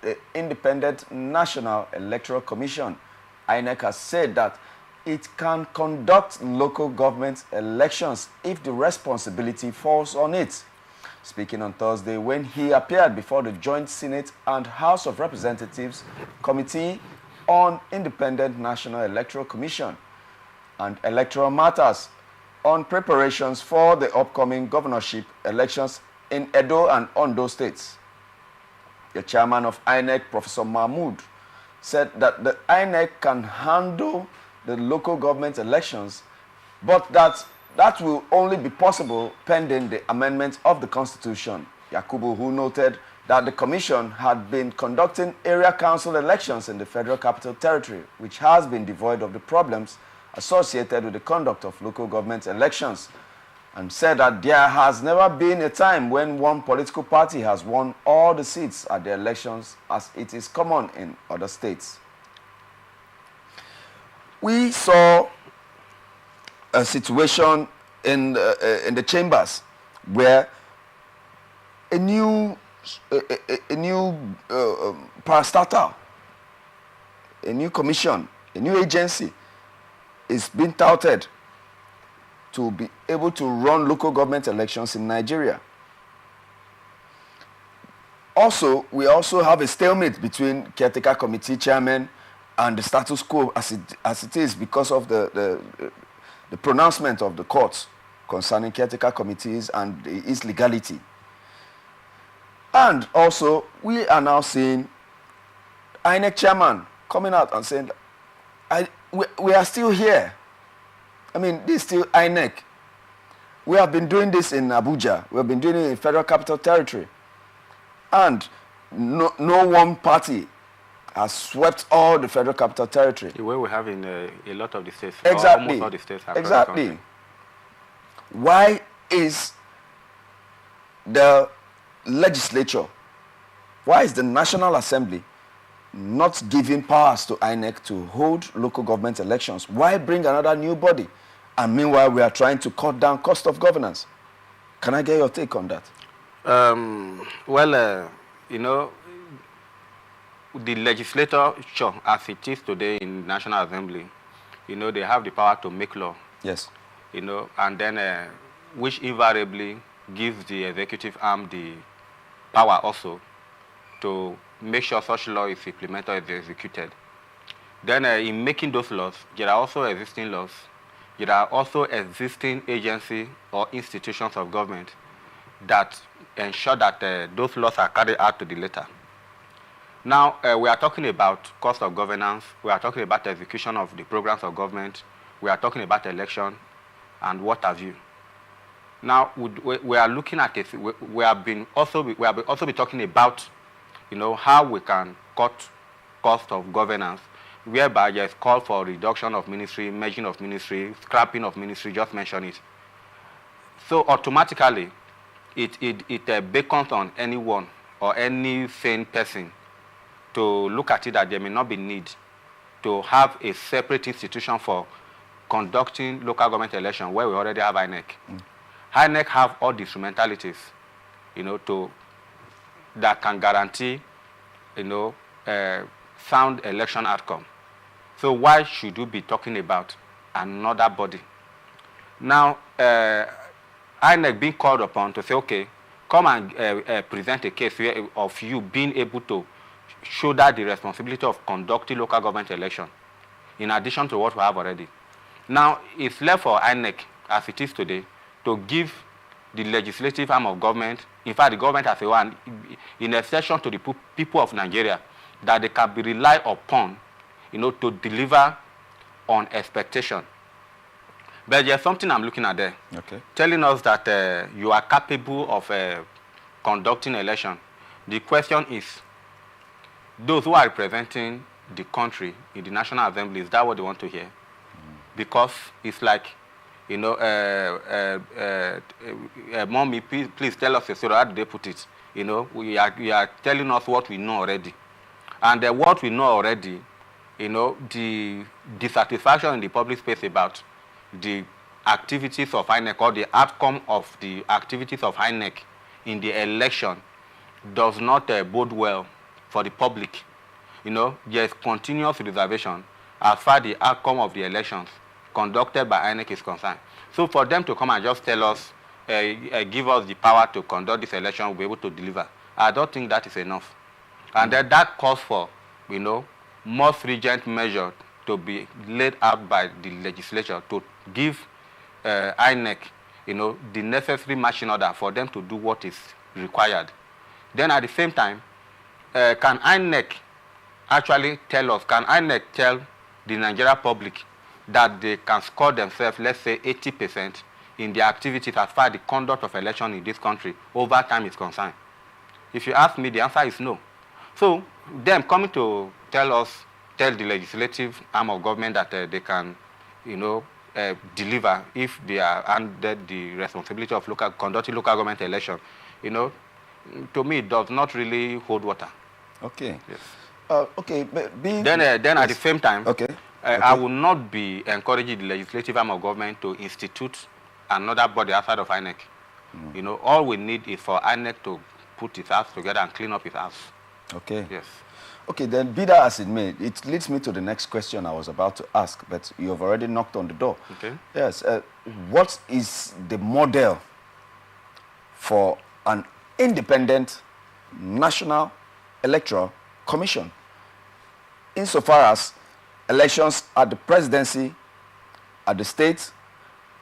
the Independent National Electoral Commission, Inec has said that it can conduct local government elections if the responsibility falls on it. Speaking on Thursday when he appeared before the Joint Senate and House of Representatives Committee on Independent National Electoral Commission and Electoral Matters on preparations for the upcoming governorship elections in Edo and Ondo states. The chairman of INEC, Professor Mahmood, said that the INEC can handle the local government elections, but that will only be possible pending the amendment of the Constitution. Yakubu, who noted that the Commission had been conducting area council elections in the Federal Capital Territory, which has been devoid of the problems associated with the conduct of local government elections, and said that there has never been a time when one political party has won all the seats at the elections as it is common in other states. We saw a situation in the chambers where a new parastatal, a new commission, a new agency is being touted to be able to run local government elections in Nigeria. Also, we also have a stalemate between caretaker committee chairman and the status quo as it is because of the pronouncement of the courts concerning caretaker committees and its legality. And also, we are now seeing INEC chairman coming out and saying, we are still here. I mean, this is still INEC. We have been doing this in Abuja. We have been doing it in Federal Capital Territory. And no one party has swept all the Federal Capital Territory. The way we have in a lot of the states. Exactly. Almost all the states across exactly. the country. Why is the legislature, why is the National Assembly not giving powers to INEC to hold local government elections? Why bring another new body? And meanwhile, we are trying to cut down cost of governance. Can I get your take on that? You know, the legislature, as it is today in National Assembly, you know, they have the power to make law. Yes. You know, and then which invariably gives the executive arm the power also to make sure such law is implemented or executed. Then in making those laws, there are also existing laws. There are also existing agencies or institutions of government that ensure that those laws are carried out to the letter. Now, we are talking about cost of governance. We are talking about the execution of the programs of government. We are talking about election and what have you. Now, we are looking at it. We have been also be talking about, you know, how we can cut cost of governance, whereby there is call for reduction of ministry, merging of ministry, scrapping of ministry, just mention it. So automatically, it beckons on anyone or any sane person to look at it that there may not be need to have a separate institution for conducting local government election where we already have INEC. INEC have all the instrumentalities, you know, that can guarantee, you know, sound election outcome. So why should we be talking about another body? Now, INEC being called upon to say, okay, come and present a case of you being able to shoulder the responsibility of conducting local government election, in addition to what we have already. Now, it's left for INEC, as it is today, to give the legislative arm of government, in fact, the government as a one, in exception to the people of Nigeria, that they can be relied upon, you know, to deliver on expectation. But there's something I'm looking at there, okay, telling us that you are capable of conducting election. The question is, those who are representing the country in the National Assembly, is that what they want to hear? Because it's like, you know, Mommy, please tell us a story. How did they put it? You know, you are telling us what we know already. And what we know already, you know, the dissatisfaction in the public space about the activities of INEC or the outcome of the activities of INEC in the election does not bode well for the public. There is continuous reservation as far as the outcome of the elections conducted by INEC is concerned. So for them to come and just tell us, give us the power to conduct this election, we'll be able to deliver, I don't think that is enough. And then that calls for, more stringent measures to be laid out by the legislature to give INEC, the necessary marching order for them to do what is required. Then at the same time, can INEC actually tell us, can INEC tell the Nigerian public that they can score themselves, let's say 80% in their activities as far as the conduct of election in this country over time is concerned? If you ask me, the answer is no. So them coming to tell the legislative arm of government that they can, deliver if they are under the responsibility of conducting local government election, to me it does not really hold water. Okay. Yes. Okay. Then at the same time, okay. I will not be encouraging the legislative arm of government to institute another body outside of INEC. All we need is for INEC to put its house together and clean up its house. Okay. Yes. Okay, then be that as it may, it leads me to the next question I was about to ask, but you have already knocked on the door. Okay. Yes. What is the model for an independent National Electoral Commission insofar as elections at the presidency, at the state,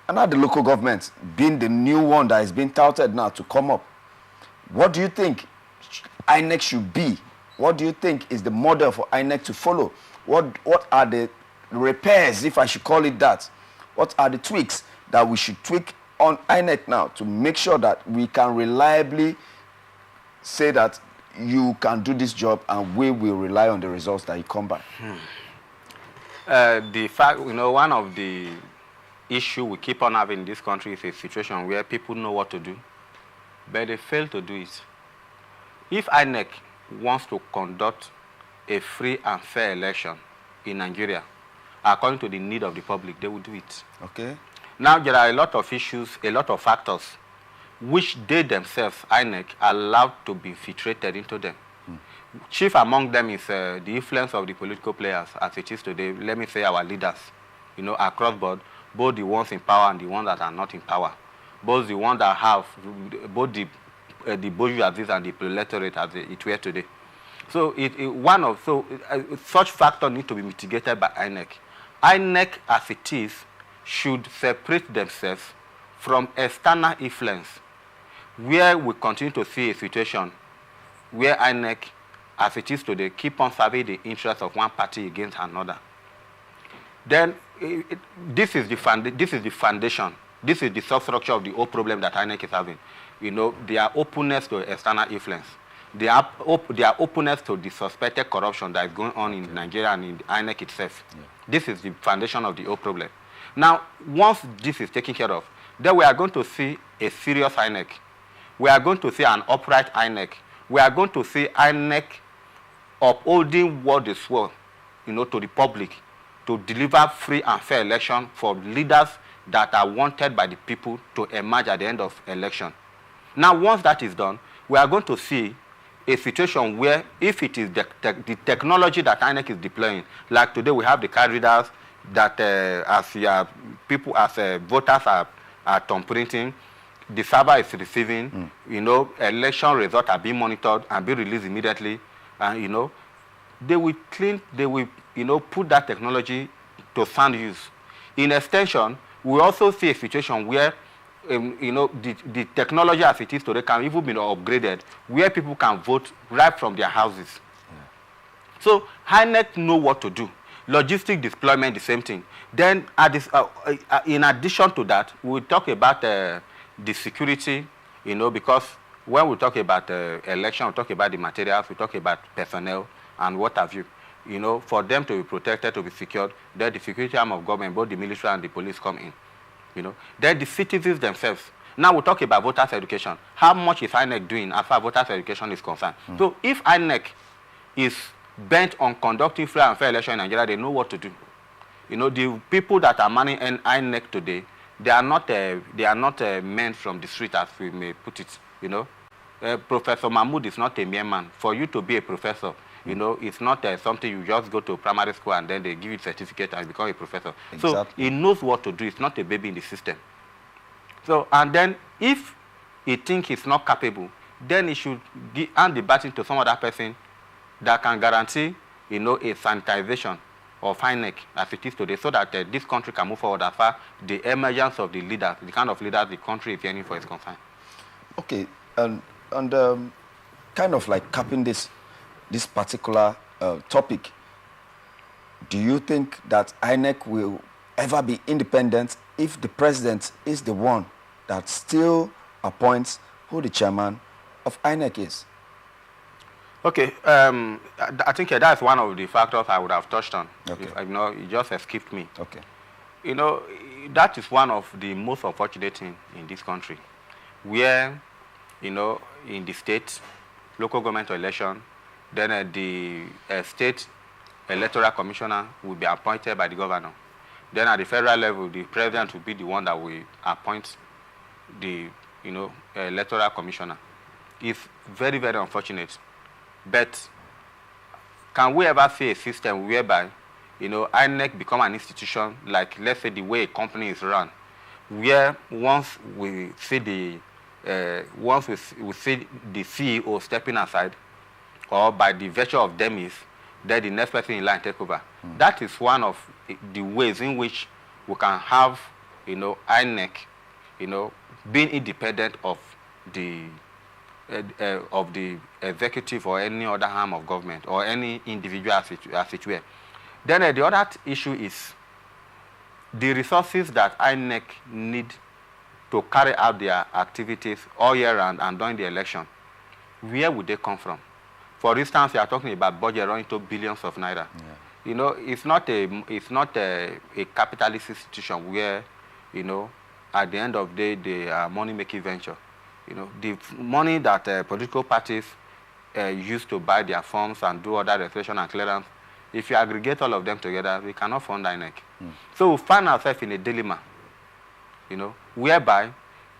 and at the local government being the new one that is being touted now to come up? What do you think INEC should be? What do you think is the model for INEC to follow? What are the repairs, if I should call it that? What are the tweaks that we should tweak on INEC now to make sure that we can reliably say that you can do this job and we will rely on the results that you come by? The fact, one of the issues we keep on having in this country is a situation where people know what to do, but they fail to do it. If INEC wants to conduct a free and fair election in Nigeria, according to the need of the public, they will do it. Okay. Now, there are a lot of issues, a lot of factors, which they themselves, INEC, allowed to be infiltrated into them. Chief among them is the influence of the political players as it is today. Let me say our leaders, across board, both the ones in power and the ones that are not in power, both the ones that have, both the bourgeoisie and the proletariat as it were today. So such factors need to be mitigated by INEC. INEC, as it is, should separate themselves from external influence, where we continue to see a situation where INEC, as it is today, keep on serving the interests of one party against another. Then this is the foundation. This is the substructure of the whole problem that INEC is having. Their openness to external influence. Their openness to the suspected corruption that is going on in Nigeria and in INEC itself. Yeah. This is the foundation of the whole problem. Now, once this is taken care of, then we are going to see a serious INEC. We are going to see an upright INEC. We are going to see INEC upholding what they swore, to the public, to deliver free and fair election for leaders that are wanted by the people to emerge at the end of election. Now, once that is done, we are going to see a situation where, if it is the technology that INEC is deploying, like today we have the card readers that voters are thumbprinting, the server is receiving, election results are being monitored and be released immediately, and they will put that technology to sound use. In extension, we also see a situation where the technology as it is today can even be upgraded, where people can vote right from their houses. Yeah. So INEC know what to do. Logistic deployment, the same thing. Then, in addition to that, we talk about the security, because when we talk about election, we talk about the materials, we talk about personnel and what have you. For them to be protected, to be secured, then the security arm of government, both the military and the police come in. Then the citizens themselves. Now we talk about voters' education. How much is INEC doing as far as voters' education is concerned? So if INEC is bent on conducting free and fair election in Nigeria, they know what to do. The people that are manning INEC today, they are not men from the street, as we may put it. Professor Mahmoud is not a mere man. For you to be a professor, you know, it's not something you just go to primary school and then they give you a certificate and become a professor. Exactly. So he knows what to do. It's not a baby in the system. So, and then if he thinks he's not capable, then he should hand the baton to some other person that can guarantee, you know, a sanitization of Inec as it is today, so that this country can move forward as far the emergence of the leaders, the kind of leaders the country is yearning for is concerned. Okay, and kind of like capping this particular topic, do you think that Inec will ever be independent if the president is the one that still appoints who the chairman of Inec is? Okay, I think that's one of the factors I would have touched on. Okay. If, you know, it just escaped me. Okay. You know, that is one of the most unfortunate things in this country, where, you know, in the state, local government election, then the state electoral commissioner will be appointed by the governor. Then at the federal level, the president will be the one that will appoint the, you know, electoral commissioner. It's very, very unfortunate. But can we ever see a system whereby, you know, INEC become an institution, like, let's say, the way a company is run, where once we see the CEO stepping aside, or by the virtue of demise, then the next person in line take over. That is one of the ways in which we can have, you know, INEC, you know, being independent of the executive or any other arm of government or any individual as it were. Then the other issue is the resources that INEC need to carry out their activities all year round and during the election. Where would they come from? For instance, we are talking about budget running to billions of naira. Yeah. You know, it's not a capitalist institution where, you know, at the end of the day, they are money-making venture. You know, the money that political parties use to buy their forms and do other registration and clearance, if you aggregate all of them together, we cannot fund INEC. So we find ourselves in a dilemma, you know, whereby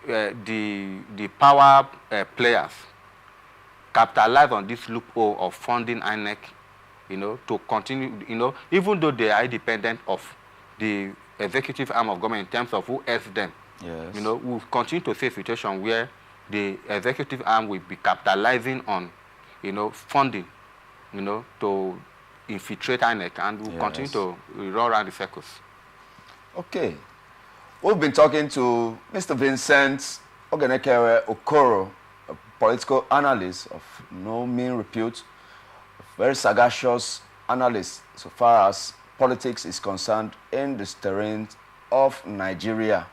the power players capitalize on this loophole of funding INEC, you know, to continue, you know, even though they are independent of the executive arm of government in terms of who helps them. Yes. You know, we'll continue to see a situation where the executive arm will be capitalizing on, you know, funding, you know, to infiltrate INEC, and we'll continue to run around the circles. Okay. We've been talking to Mr. Vincent Ogenekere Okoro, a political analyst of no mean repute, a very sagacious analyst so far as politics is concerned in the terrain of Nigeria.